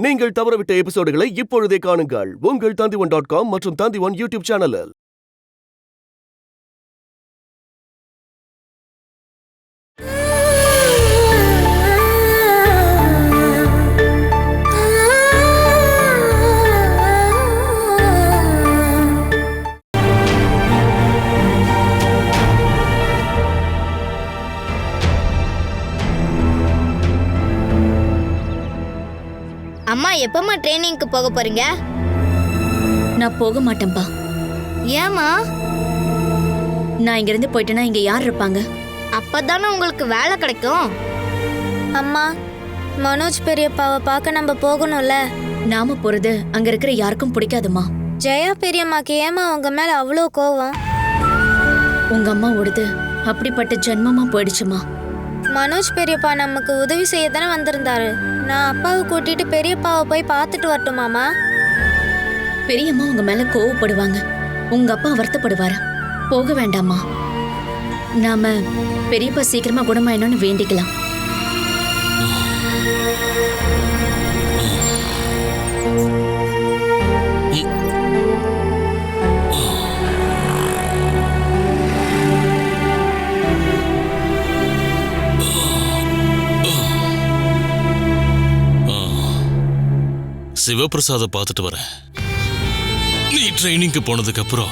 நீங்கள் தவறவிட்ட எபிசோடுகளை இப்பொழுதே காணுங்கள் உங்கள் Tandivan.com மற்றும் Tandivan யூடியூப் சேனலில். அம்மா எப்பமா ட்ரெயினிங்க்கு போக போறீங்க? நான் போக மாட்டேன்பா. ஏமா? நான் இங்க இருந்து போயிட்டேன்னா இங்க யார் இருப்பாங்க? அப்பதானே உங்களுக்கு வேலை கிடைக்கும். அம்மா, மனோஜ் பெரியப்பாவை பார்க்க நம்ம போகணும்ல. நாம போறது அங்க இருக்கிற யாருக்கும் பிடிக்காதுமா. ஜெயா பெரியம்மாக்கு ஏமா உங்க மேல அவ்வளோ கோவம்? உங்க அம்மா ஓடுது அப்படிப்பட்ட ஜென்மமா போயிடுச்சுமா. மனோஜ் பெரியப்பா நமக்கு உதவி செய்ய தானே வந்திருந்தாரு. நான் அப்பாவை கூட்டிட்டு பெரியப்பாவை போய் பார்த்துட்டு வரட்டுமாமா? பெரியம்மா உங்க மேல கோவப்படுவாங்க, உங்க அப்பா வருத்தப்படுவாரு. போக வேண்டாமா. நாம பெரியப்பா சீக்கிரமா குணமாயணும்னு வேண்டிக்கலாம். சிவபிரசாத பார்த்துட்டு வரேன். நீ ட்ரைனிங்க்கு போனதுக்கு அப்புறம்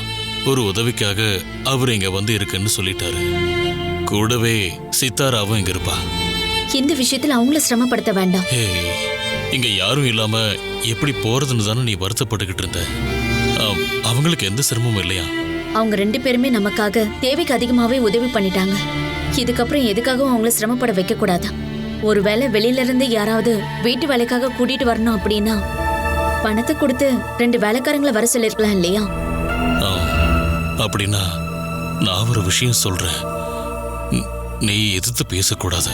ஒரு உதவிக்காக அவர் இங்க வந்து இருக்குன்னு சொல்லிட்டாரு. கூடவே சித்தாராவும் இங்க இருப்பா. இந்த விஷயத்துல அவங்கள சிரமப்படுத்த வேண்டாம். இங்க யாரும் இல்லாம எப்படி போறதுன்னு தானே நீ வருத்தப்பட்டுக்கிட்டு இருந்த. அவங்களுக்கு எந்த சிரமமும் இல்லையா? அவங்க 2 பேருமே நமக்காக தேவைக்கு அதிகமாவே உதவி பண்ணிட்டாங்க. இதுக்கப்புறம் எதுக்காகவும் அவங்கள சிரமப்பட வைக்க கூடாது. ஒருவேளை வெளியில இருந்து யாராவது வீட்டு வேலைக்காக கூட்டிட்டு வரணும் அப்படின்னா பணத்தை கொடுத்து 2 வேலைக்காரங்களை வர சொல்லிருக்கலாம் இல்லையா? அப்படின்னா நான் ஒரு விஷயம் சொல்றேன், நீ எதிர்த்து பேசக்கூடாது.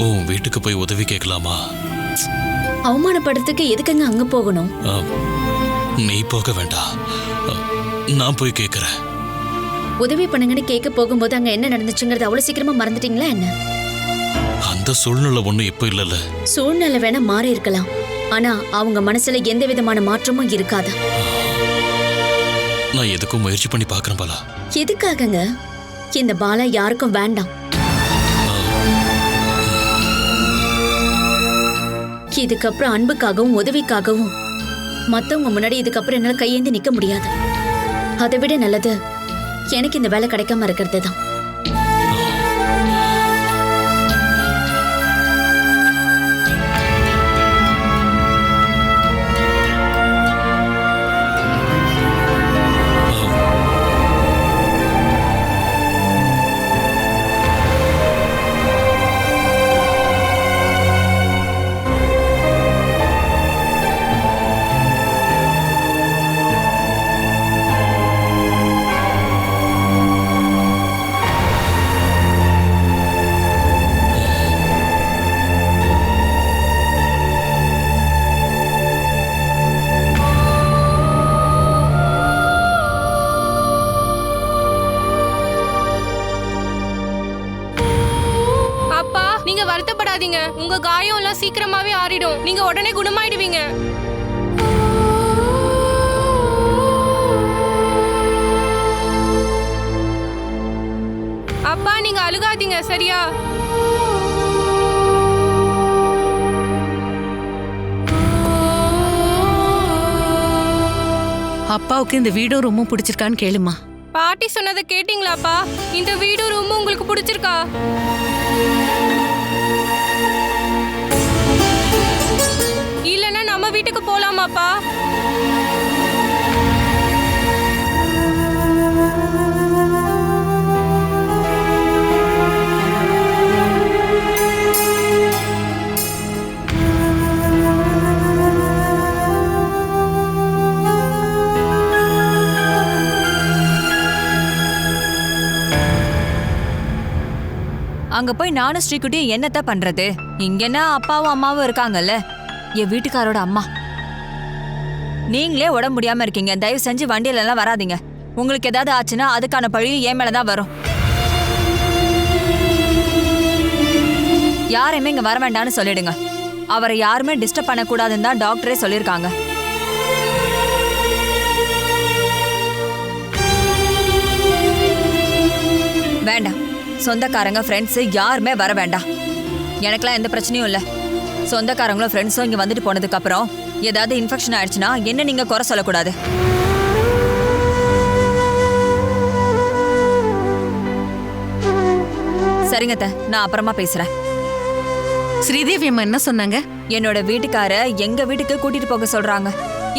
உன் வீட்டுக்கு போய் உதவி கேட்கலாமா? அவமானப்படுறதுக்கு எதுக்குங்க அங்க போகணும்? நீ போக வேண்டாம், நான் போய் கேட்கிறேன். உதவி பண்ணுங்கன்னு கேட்க போகும்போது அங்க என்ன நடந்துச்சுங்கிறது அவ்வளவு சீக்கிரமா மறந்துட்டீங்களா என்ன? அந்த சூழ்நிலை ஒண்ணு இப்ப இல்லல. சூழ்நிலை வேணா மாறி இருக்கலாம், ஆனா அவங்க மனசுல எந்த விதமான மாற்றமும் இருக்காது. நான் எதுக்கும் முயற்சி பண்ணி பாக்குறேன் பாலா. எதுக்காகங்க? இந்த பாலா யாருக்கும் வேண்டாம். இதுக்கப்புறம் அன்புக்காகவும் உதவிக்காகவும் மத்தவங்க முன்னாடி இதுக்கப்புறம் என்னால கையேந்தி நிக்க முடியாது. அதை விட நல்லது எனக்கு இந்த வேலை கிடைக்காம இருக்கிறது தான். வருத்தப்படாதீங்க, உங்க காயம் எல்லாம் சீக்கிரமாவே ஆறிடும். நீங்க உடனே குணமாயிடுவீங்க. அப்பா நீங்க அழுகாதீங்க, சரியா? அப்பாவுக்கு இந்த வீடும் ரொம்ப பிடிச்சிருக்கான்னு கேளுமா. பாட்டி சொன்னதை கேட்டீங்களாப்பா? இந்த வீடு ரொம்ப உங்களுக்கு பிடிச்சிருக்கா? இல்லனா நம்ம வீட்டுக்கு போலாமாப்பா? அங்க போய் நானும் ஸ்ரீகுட்டியும் என்னத்த பண்றது? இங்கன்னா அப்பாவும் அம்மாவும் இருக்காங்கல்ல, என் வீட்டுக்காரோட அம்மா. நீங்களே உடம்பு முடியாம இருக்கீங்க, தயவு செஞ்சு வண்டியில எல்லாம் வராதீங்க. உங்களுக்கு ஏதாவது ஆச்சுன்னா அதுக்கான பழியும் என் மேலதான் வரும். யாரையுமே இங்க வர வேண்டாம்னு சொல்லிடுங்க. அவரை யாருமே டிஸ்டர்ப் பண்ணக்கூடாதுன்னு தான் டாக்டரே சொல்லியிருக்காங்க. வேண்டாம், சொந்தக்காரங்க ஃப்ரெண்ட்ஸு யாருமே வர வேண்டாம். எனக்கெல்லாம் எந்த பிரச்சனையும் இல்லை. சொந்தக்காரங்களும் ஃப்ரெண்ட்ஸும் இங்கே வந்துட்டு போனதுக்கு அப்புறம் ஏதாவது இன்ஃபெக்ஷன் ஆயிடுச்சுன்னா என்ன நீங்க குறை சொல்லக்கூடாது. சரிங்க அத்தை, நான் அப்புறமா பேசுறேன். ஸ்ரீதேவி அம்மா என்ன சொன்னாங்க? என்னோட வீட்டுக்கார எங்க வீட்டுக்கு கூட்டிட்டு போக சொல்றாங்க.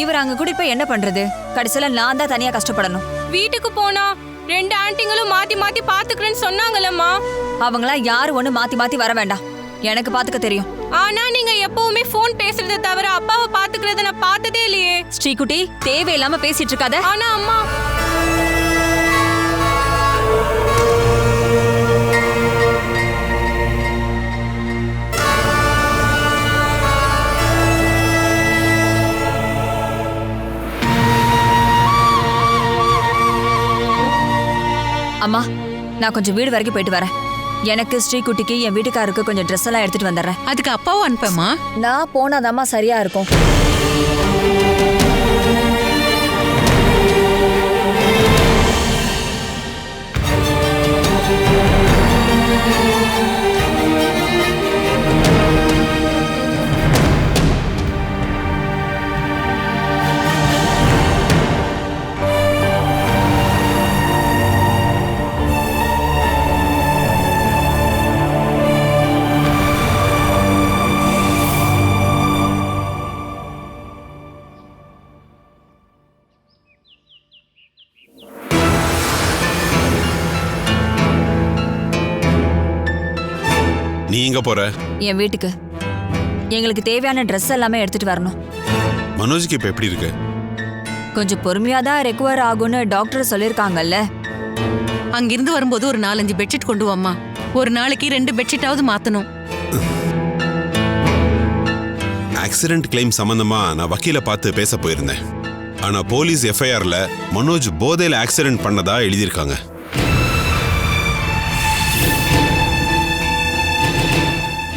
இவர் அங்க கூட்டிட்டு போய் என்ன பண்றது? கடைசியில நான் தான் தனியா கஷ்டப்படணும். வீட்டுக்கு போனா 2 ஆண்டிங்களும் மாத்தி மாத்தி பாத்துக்கிறேன்னு சொன்னாங்கல்லம்மா. அவங்களாம் யாரும் ஒண்ணு மாத்தி மாத்தி வர வேண்டாம், எனக்கு பாத்துக்க தெரியும். ஆனா நீங்க எப்பவுமே போன் பேசுறதை தவிர அப்பாவை பாத்துக்கிறத நான் பார்த்ததே இல்லையே. ஸ்ரீகுட்டி, தேவையில்லாம பேசிட்டு இருக்காத. ஆனா அம்மா, அம்மா, நான் கொஞ்சம் வீடு வரைக்கும் போயிட்டு வரேன். எனக்கு ஸ்ரீகுட்டிக்கு என் வீட்டுக்காருக்கு கொஞ்சம் ட்ரெஸ் எல்லாம் எடுத்துட்டு வந்துடுறேன். அதுக்கு அப்பாவும் அனுப்பமா? நான் போனாதாம்மா சரியா இருக்கும். நீ எங்க போற? என் வீட்டுக்கு. எங்களுக்கு தேவையான ட்ரெஸ் எல்லாமே எடுத்துட்டு வரணும். மனோஜுக்கு இப்ப எப்படி இருக்கு? கொஞ்சம் பொறுமையா தான் ரெக்கவர் ஆகும்னு டாக்டர் சொல்லியிருக்காங்கல்ல. அங்கிருந்து வரும்போது ஒரு 4-5 பெட்ஷீட் கொண்டு வாம்மா. ஒரு நாளைக்கு 2 பெட்ஷீட்டாவது மாத்தணும். ஆக்சிடென்ட் கிளைம் சம்பந்தமா நான் வக்கீல பார்த்து பேச போயிருந்தேன். ஆனா போலீஸ் எஃப்ஐஆர்ல மனோஜ் போதையில ஆக்சிடென்ட் பண்ணதா எழுதியிருக்காங்க.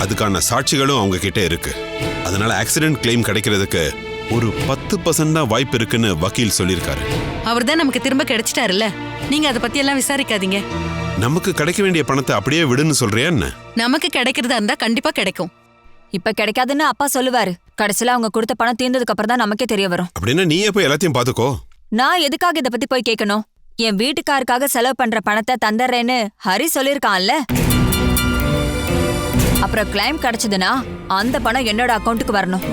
அதுக்கான சாட்சிகளும் அவங்க கிட்ட இருக்கு. அதனால ஆக்சிடென்ட் கிளைம் கிடைக்கிறதுக்கு ஒரு 10% தான் வாய்ப்பு இருக்குன்னு வக்கீல் சொல்லியிருக்காரு. அவர் தான் நமக்கு திரும்ப கிடைச்சிட்டாருல்ல, நீங்க அதை பத்தி எல்லாம் விசாரிக்காதீங்க. நமக்கு கிடைக்க வேண்டிய பணத்தை அப்படியே விடுன்னு சொல்றியா என்ன? நமக்கு கிடைக்கிறதா இருந்தா கண்டிப்பா கிடைக்கும். இப்ப கிடைக்காதுன்னு அப்பா சொல்லுவாரு. கடைசியில அவங்க கொடுத்த பணம் தீர்ந்ததுக்கு அப்புறம் தான் நமக்கே தெரிய வரும். அப்படின்னா நீயே போய் எல்லாத்தையும் பாத்துக்கோ. நான் எதுக்காக இதை பத்தி போய் கேட்கணும்? என் வீட்டுக்காருக்காக செலவு பண்ற பணத்தை தந்துடுறேன்னு ஹரி சொல்லியிருக்கான்ல. அப்புறம் கிளைம் கிடைச்சதுன்னா அந்த பணம் என்னோட அக்கௌண்ட்டுக்கு வரணும்.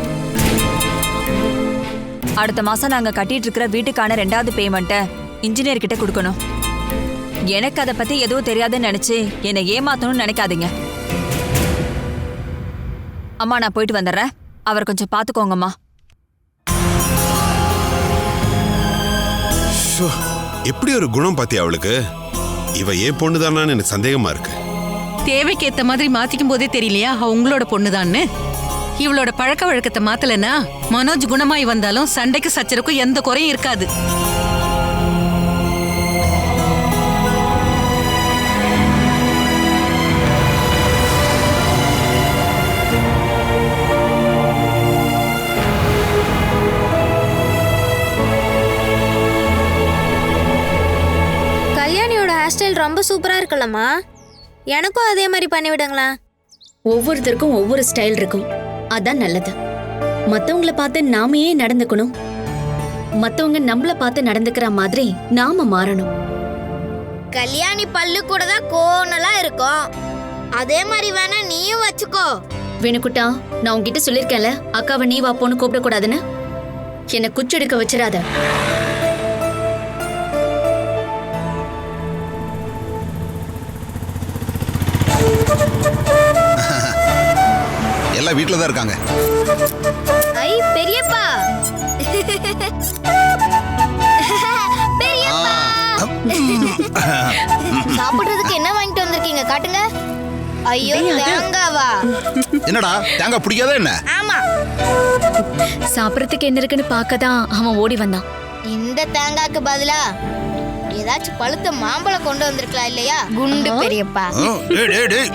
அடுத்த மாசம் நாங்க கட்டிட்டு இருக்கிற வீட்டுக்கான 2வது பேமெண்ட்டை இன்ஜினியர் கிட்ட கொடுக்கணும். எனக்கு அதை பத்தி எதுவும் தெரியாதுன்னு நினைச்சு என்னை ஏமாத்தணும்னு நினைக்காதீங்க. அம்மா, நான் போயிட்டு வந்துடுறேன். அவர் கொஞ்சம் பாத்துக்கோங்கம்மா. எப்படி ஒரு குணம் பாத்தியா அவளுக்கு? இவ ஏன் பொண்ணுதானான்னு எனக்கு சந்தேகமா இருக்கு. தேவைக்கு ஏத்த மாதிரி மாத்திக்கும் போதே தெரியலையா உங்களோட பொண்ணுதான்னு? இவளோட பழக்க வழக்கத்தை மாத்தலனா மனோஜ் குணமாய் வந்தாலும் சண்டைக்கு சச்சரவுக்கும் எந்த குறையும் இருக்காது. கல்யாணியோட ஹேர் ஸ்டைல் ரொம்ப சூப்பரா இருக்குல்லம்மா. எனக்கும் அதே மாதிரி பண்ணி விடுங்களா? ஒவ்வொருத்தருக்கும் ஒவ்வொரு ஸ்டைல் இருக்கும், அதான் நல்லது. மத்தவங்கள பார்த்து நாம ஏன் நடந்துக்கணும்? மத்தவங்க நம்மள பார்த்து நடந்துக்கிற மாதிரி நாம மாறணும். கல்யாணி பல்லு கூட தான் கோணலா இருக்கும். அதே மாதிரி வேணா நீயும் வச்சுக்கோ. வேணுக்குட்டா, நான் உன்கிட்ட சொல்லிருக்கேன்ல, அக்காவை நீ வா போன்னு கூப்பிடக்கூடாதுன்னு. என்னை குச்செடுக்க வச்சிடாத. எல்லாம் வீட்ல தான் இருக்காங்க. ஐ பெரியப்பா, பெரியப்பா, சாப்பிடுறதுக்கு என்ன வாங்கிட்டு வந்திருக்கீங்க? காட்டுங்க. ஐயோ, தேங்காவா? என்னடா தேங்காய் பிடிக்காதா என்ன? ஆமா, சாப்பிடறதுக்கு என்ன இருக்குன்னு பார்க்கதான் அவன் ஓடி வந்தான். இந்த தேங்காய்க்கு பதிலா ஏதாச்சும் பழுத்த மாம்பழம் கொண்டு வந்திருக்கலாம் இல்லையா? குண்டு பெரியப்பா. டேய்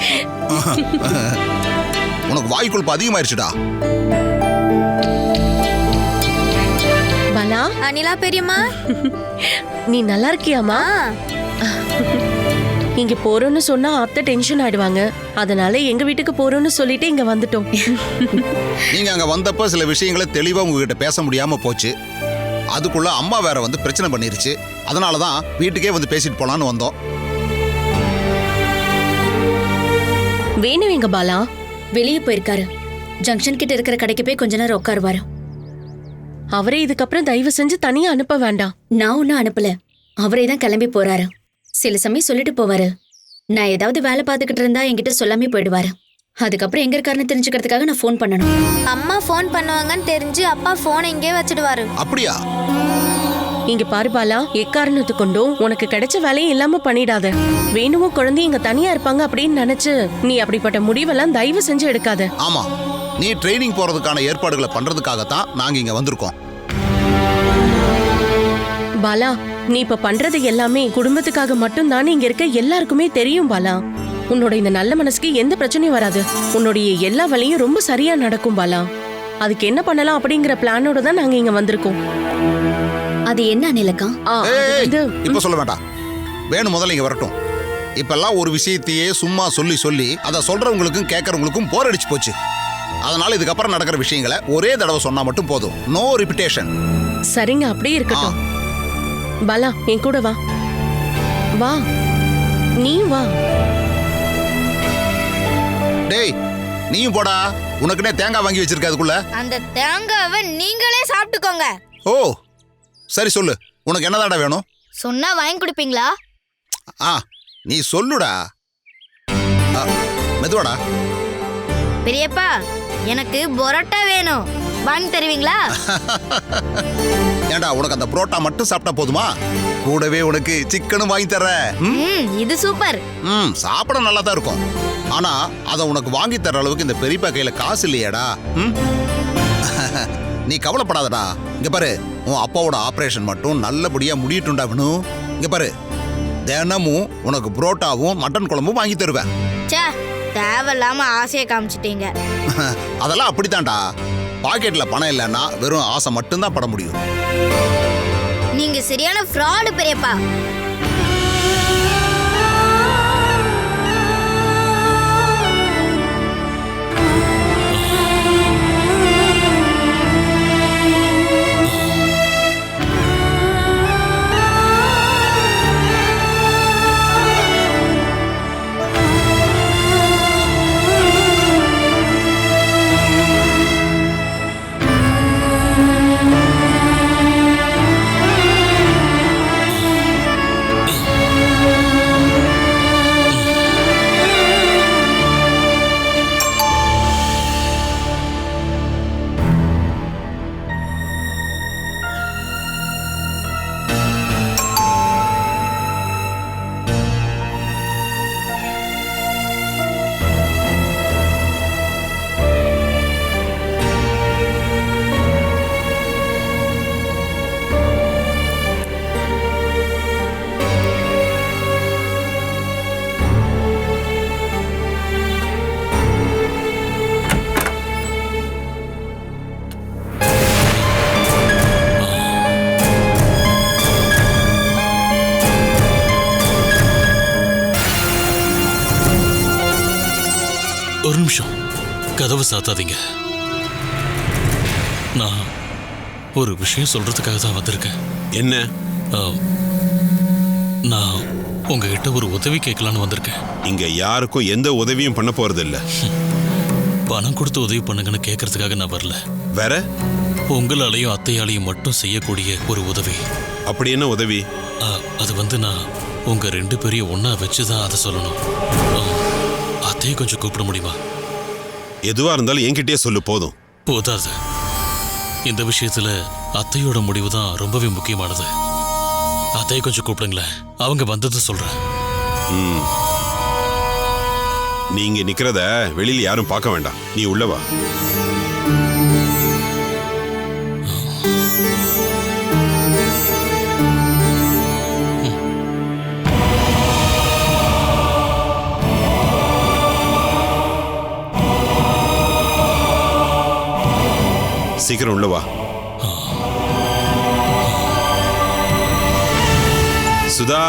உனக்கு வாய் கொழுப்பு அதிகமாயிருச்சுடா. பாலா, அனிலா பெரியம்மா, நீ நல்லா இருக்கியாமா? இங்க போறோம்னு சொன்னா அத்தை டென்ஷன் ஆயிடுவாங்க. அதனால எங்க வீட்டுக்கு போறோம்னு சொல்லிட்டு இங்க வந்துட்டோம். நீங்க அங்க வந்தப்ப சில விஷயங்களை தெளிவா உங்ககிட்ட பேச முடியாம போச்சு. அதுக்குள்ள அம்மா வேற வந்து பிரச்சனை பண்ணிருச்சு. அதனாலதான் வீட்டுக்கே வந்து பேசிட்டு போலான்னு வந்தோம். வேணும் எங்க பாலா? வெளியே போயிருக்காரு. ஜங்ஷன் கிட்ட இருக்கிற கடைக்கு போய் கொஞ்ச நேரம் உட்காருவாரு. அவரே இதுக்கப்புறம் தயவு செஞ்சு தனியா அனுப்ப வேண்டாம். நான் ஒன்னும் அனுப்பல, அவரே தான் கிளம்பி போறாரு. சில சமயம் சொல்லிட்டு போவாரு. நான் ஏதாவது வேலை பார்த்துக்கிட்டு இருந்தா என்கிட்ட சொல்லாமே போயிடுவாரு. அதுக்கப்புறம் எங்க இருக்காருன்னு தெரிஞ்சுக்கிறதுக்காக நான் ஃபோன் பண்ணணும். அம்மா ஃபோன் பண்ணுவாங்கன்னு தெரிஞ்சு அப்பா ஃபோனை இங்கே வச்சிடுவாரு. அப்படியா? இங்க பாரு பாலா, எக்காரணத்து கொண்டும் உனக்கு கிடைச்ச வேலையும் இல்லாம பண்ணிடாத. வேணுமோ குழந்தை இங்க தனியா இருப்பாங்க அப்படின்னு நினைச்சு நீ அப்படிப்பட்ட முடிவெல்லாம் தயவு செஞ்சு எடுக்காத. ஆமா, நீ ட்ரைனிங் போறதுக்கான ஏற்பாடுகளை பண்றதுக்காகத்தான் நாங்க இங்க வந்திருக்கோம். பாலா, நீ இப்ப பண்றது எல்லாமே குடும்பத்துக்காக மட்டும் தானே இங்க இருக்க எல்லாருக்குமே தெரியும் பாலா. உன்னோட இந்த நல்ல மனசுக்கு எந்த பிரச்சனையும் வராது. உன்னுடைய எல்லா வேலையும் ரொம்ப சரியா நடக்கும் பாலா. அதுக்கு என்ன பண்ணலாம் அப்படிங்கிற பிளானோட தான் நாங்க இங்க வந்திருக்கோம். அது என்ன அனிலக்கா? இப்ப சொல்ல வேண்டாம், வேணும் முதல்ல இங்க வரட்டும். இப்பெல்லாம் ஒரு விஷயத்தையே சும்மா சொல்லி சொல்லி அதை சொல்றவங்களுக்கும் கேட்கறவங்களுக்கும் போர் அடிச்சு போச்சு. அதனால இதுக்கப்புறம் நடக்கிற விஷயங்களை ஒரே தடவை சொன்னா மட்டும் போதும். No repetition. சரிங்க, அப்படியே இருக்கட்டும். பாலா, என் கூட வா. வா, நீ வா. டேய், நீயும் போடா. உனக்குனே தேங்காய் வாங்கி வச்சிருக்க. அதுக்குள்ள அந்த தேங்காவை நீங்களே சாப்பிட்டுக்கோங்க. ஓ சரி, சொல்லு. உனக்கு என்னதாடா வேணும்? சொன்னா வாங்கி கொடுப்பீங்களா? நீ சொல்லுடா. மெதுவாடா. பெரியப்பா, எனக்கு பரோட்டா வேணும், வாங்கி தருவீங்களா? ஏண்டா, உனக்கு அந்த புரோட்டா மட்டும் சாப்பிட்டா போதுமா? கூடவே உனக்கு சிக்கனும் வாங்கி தர்றேன். இது சூப்பர். சாப்பிட நல்லா தான் இருக்கும். ஆனா அதை உனக்கு வாங்கி தர அளவுக்கு இந்த பெரியப்பா கையில காசு இல்லையாடா. நீ கவலைப்படாதடா. இங்க பாரு, உன் அப்பாவோட ஆபரேஷன் மட்டும் நல்லபடியா முடியட்டுண்டாகணும். இங்க பாரு, தினமும் உனக்கு புரோட்டாவும் மட்டன் குழம்பும் வாங்கி தருவேன். தேவையில்லாம ஆசையை காமிச்சிட்டீங்க. அதெல்லாம் அப்படித்தான்டா. பாக்கெட்ல பணம் இல்லைன்னா வெறும் ஆசை மட்டும்தான் பட முடியும். நீங்க சரியான ஃப்ராடு பெரியப்பா. ஒரு நிமிஷம், கதவு சாத்தாதீங்க. நான் ஒரு விஷயம் சொல்றதுக்காக தான் வந்திருக்கேன். என்ன? நான் உங்ககிட்ட ஒரு உதவி கேட்கலான்னு வந்திருக்கேன். இங்க யாருக்கும் எந்த உதவியும் பண்ண போறது இல்ல. பணம் கொடுத்து உதவி பண்ணுங்கன்னு கேட்கறதுக்காக நான் வரல. வேற? உங்களாலையும் அத்தையாலையும் மட்டும் செய்யக்கூடிய ஒரு உதவி. அப்படி என்ன உதவி? அது வந்து நான் உங்க 2 பேரையும் ஒன்னா வச்சுதான் அதை சொல்லணும். அத்தையை கொஞ்சம் கூப்பிட முடியுமா? எதுவா இருந்தாலும் என்கிட்டயே சொல்லு, போதும். போதாது. இந்த விஷயத்துல அத்தையோட முடிவு தான் ரொம்பவே முக்கியமானது. அத்தையை கொஞ்சம் கூப்பிடுங்களேன், அவங்க வந்தது சொல்றேன். நீங்க நிக்கிறத வெளியில யாரும் பார்க்க வேண்டாம், நீ உள்ள வா. சீக்கிரம் உள்ள வா. சுதா,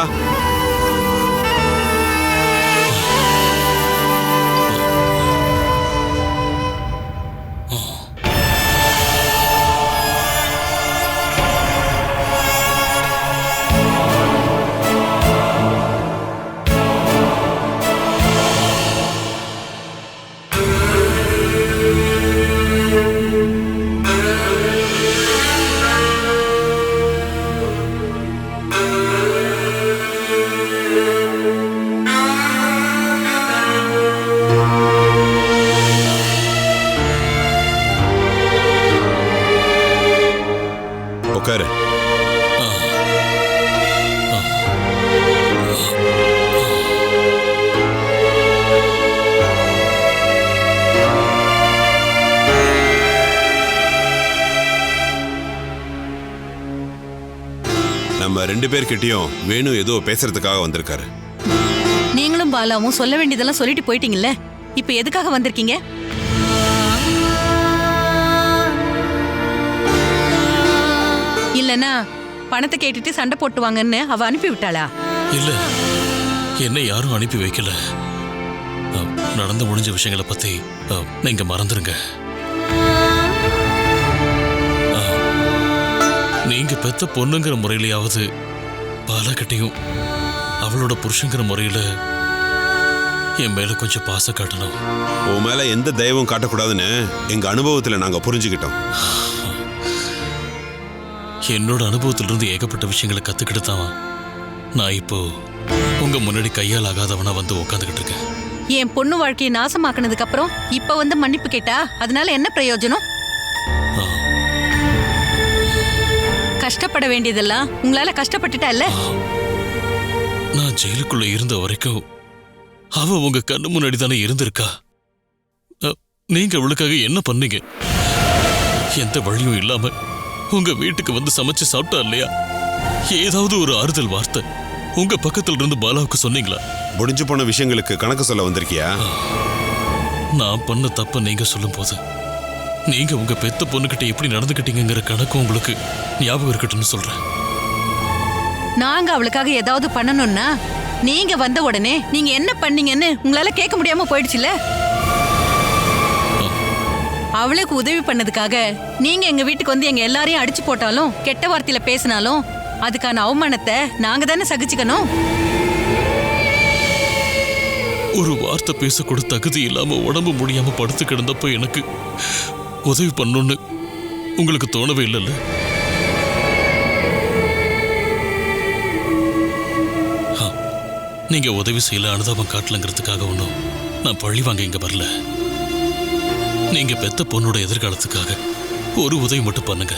உட்காரு. நம்ம 2 பேர்கிட்டயும் வேணு ஏதோ பேசுறதுக்காக வந்திருக்காரு. நீங்களும் பாலாவும் சொல்ல வேண்டியதெல்லாம் சொல்லிட்டு போயிட்டீங்கல்ல, இப்ப எதுக்காக வந்திருக்கீங்க? இல்லனா பணத்தை கேட்டுட்டு சண்டை போட்டுவாங்கன்னு அவ அனுப்பி விட்டாளா? இல்ல, என்னை யாரும் அனுப்பி வைக்கல. நடந்து முடிஞ்ச விஷயங்களை பத்தி நீங்க மறந்துருங்க. நீங்க பெத்த பொண்ணுங்கிற முறையிலையாவது பாலாக்கிட்டையும் அவளோட புருஷங்கிற முறையில என் மேல கொஞ்சம் பாசம் காட்டணும். உன் மேல எந்த தயவும் காட்டக்கூடாதுன்னு எங்க அனுபவத்துல நாங்க புரிஞ்சுக்கிட்டோம். என்னோட அனுபவத்திலிருந்து ஏகப்பட்ட விஷயங்களை கத்துக்கிட்டு தான் நான் இப்போ உங்க முன்னாடி கையால் ஆகாதவனா வந்து உட்காந்துக்கிட்டு இருக்கேன். என் பொண்ணு வாழ்க்கையை நாசமாக்குனதுக்கு அப்புறம் இப்ப வந்து மன்னிப்பு கேட்டா அதனால என்ன பிரயோஜனம்? கஷ்டப்பட வேண்டியதெல்லாம் உங்களால கஷ்டப்பட்டுட்டா இல்ல? நான் ஜெயிலுக்குள்ள இருந்த வரைக்கும் அவ உங்க கண்ணு முன்னாடி தானே இருந்திருக்கா. நீங்க அவளுக்காக என்ன பண்ணீங்க? எந்த வழியும் இல்லாம உங்க வீட்டுக்கு வந்து சமைச்சு சாப்பிட்டா இல்லையா? ஏதாவது ஒரு ஆறுதல் வார்த்தை உங்க பக்கத்துல இருந்து பாலாவுக்கு சொன்னீங்களா? முடிஞ்சு போன விஷயங்களுக்கு கணக்கு சொல்ல வந்திருக்கியா? நான் பண்ண தப்ப நீங்க சொல்லும் போது நீங்க உங்க பெத்த பொண்ணுகிட்ட எப்படி நடந்துக்கிட்டீங்கிற கணக்கு உங்களுக்கு ஞாபகம் இருக்கட்டும்னு சொல்றேன். நாங்க அவளுக்காக ஏதாவது பண்ணணும்னா நீங்க வந்த உடனே நீங்க என்ன பண்ணீங்கன்னு உங்களால கேட்க முடியாம போயிடுச்சுல. அவளுக்கு உதவி பண்ணதுக்காக நீங்க எங்க வீட்டுக்கு வந்து எங்க எல்லாரையும் அடிச்சு போட்டாலும் கெட்ட வார்த்தையில பேசினாலும் அதுக்கான அவமானத்தை நாங்க தானே சகிச்சுக்கணும். ஒரு வார்த்தை பேசக்கூட தகுதி இல்லாம உடம்பு முடியாம படுத்து கிடந்தப்போ எனக்கு உதவி பண்ணணும்னு உங்களுக்கு தோணவே இல்லைல்ல? நீங்க உதவி செய்யல, அனுதாபம் காட்டலங்கிறதுக்காக ஒன்றும் நான் பழி வாங்க இங்க வரல. நீங்க பெத்த பொண்ணோட எதிர்காலத்துக்காக ஒரு உதவி மட்டும் பண்ணுங்க.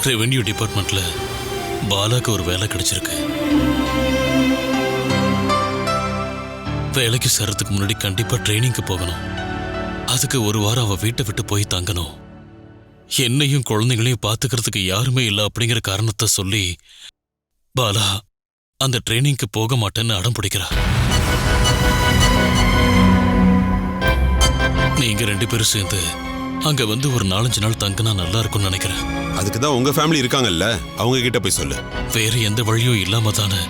ரெவென்யூ டிபார்ட்மெண்ட்ல பாலாக்கு ஒரு வேலை கிடைச்சிருக்கு. வேலைக்கு சேர்றதுக்கு முன்னாடி கண்டிப்பா ட்ரைனிங்க்கு போகணும். அதுக்கு ஒரு வாரம் அவ வீட்டை விட்டு போய் தங்கணும். என்னையும் குழந்தைகளையும் பார்த்துக்கிறதுக்கு யாருமே இல்லை அப்படிங்கிற காரணத்தை சொல்லி பாலா அந்த ட்ரைனிங்க்கு போக மாட்டேன்னு அடம் பிடிக்கிறா. நீங்க 2 பேரும் சேர்ந்து அங்க வந்து ஒரு 4-5 நாள் தங்கினா நல்லா இருக்கும்னு நினைக்கிறேன். அதுக்குதான் உங்க ஃபேமிலி இருக்காங்கல்ல, அவங்க கிட்ட போய் சொல்லு. வேற எந்த வழியும் இல்லாம தானே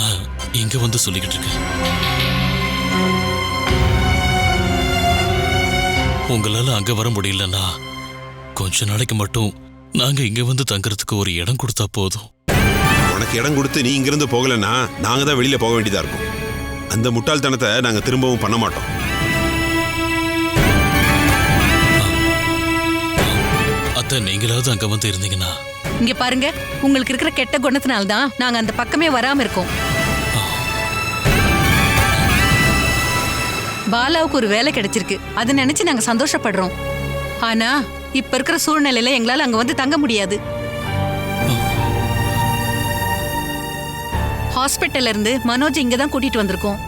நான் இங்க வந்து சொல்லிக்கிட்டு இருக்கேன். உங்களால அங்க வர முடியலன்னா கொஞ்ச நாளைக்கு மட்டும் நாங்க இங்க வந்து தங்கறதுக்கு ஒரு இடம் கொடுத்தா போதும். உனக்கு இடம் கொடுத்து நீ இங்கிருந்து போகலன்னா நாங்க தான் வெளியில போக வேண்டியதா இருக்கும். அந்த முட்டாள்தனத்தை நாங்க திரும்பவும் பண்ண மாட்டோம். அத்தை, நீங்களாவது அங்க வந்து இருந்தீங்கன்னா. இங்க பாருங்க, உங்களுக்கு இருக்கிற கெட்ட குணத்தினால்தான் நாங்க அந்த பக்கமே வராம இருக்கோம். பாலாவுக்கு ஒரு வேலை கிடைச்சிருக்கு, அதை நினைச்சு நாங்க சந்தோஷப்படுறோம். ஆனா இப்ப இருக்கிற சூழ்நிலையில எங்களால அங்க வந்து தங்க முடியாது. ஹாஸ்பிட்டல்ல இருந்து மனோஜ் இங்கதான் கூட்டிட்டு வந்திருக்கோம்.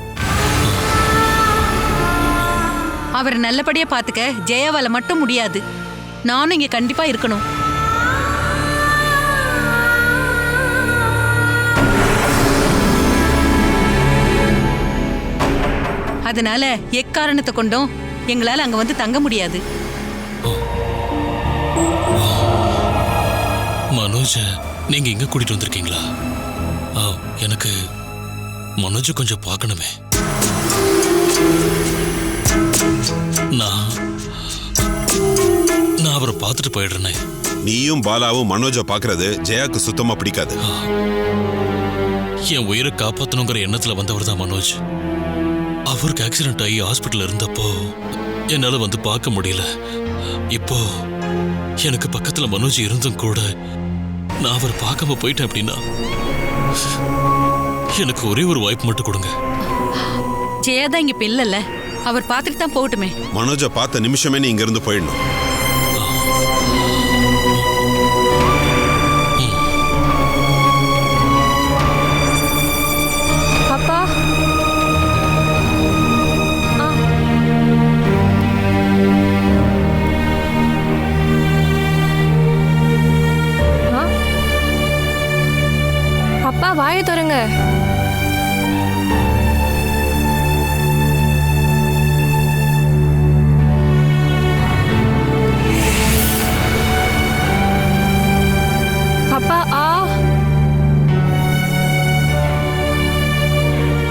அவரை நல்லபடியா பாத்துக்க ஜெயாவால மட்டும் முடியாது. நானும் இங்க கண்டிப்பா இருக்கணும். அதனால எக்காரணத்தை கொண்டும் எங்களால அங்க வந்து தங்க முடியாது. மனோஜ நீங்க இங்க கூட்டிட்டு வந்திருக்கீங்களா? எனக்கு மனோஜ கொஞ்சம் பார்க்கணுமே. நான் அவரை பார்த்துட்டு போயிடுறேனே. நீயும் பாலாவும் மனோஜ பாக்குறது ஜெயாக்கு சுத்தமா பிடிக்காது. என் உயிரை காப்பாத்தணுங்கிற எண்ணத்துல வந்தவர் தான் மனோஜ். அவருக்கு ஆக்சிடென்ட் ஆகி ஹாஸ்பிட்டல் இருந்தப்போ என்னால வந்து பார்க்க முடியல. இப்போ எனக்கு பக்கத்துல மனோஜ் இருந்தும் கூட நான் அவரை பார்க்காம போயிட்டேன் அப்படின்னா எனக்கு ஒரே ஒரு வாய்ப்பு மட்டும் கொடுங்க. ஜெயாதான் இங்க இப்ப இல்லல்ல, அவர் பார்த்துட்டு தான் போகட்டுமே. மனோஜ பார்த்த நிமிஷமே நீ இங்க இருந்து போயிடணும். அப்பா அப்பா வாயை தருங்க. அப்பா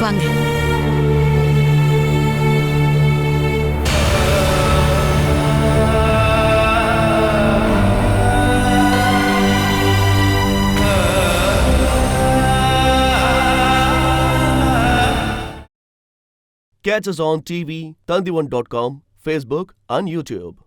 வாங்க. Catch us on TV, Tandivan.com, Facebook and YouTube.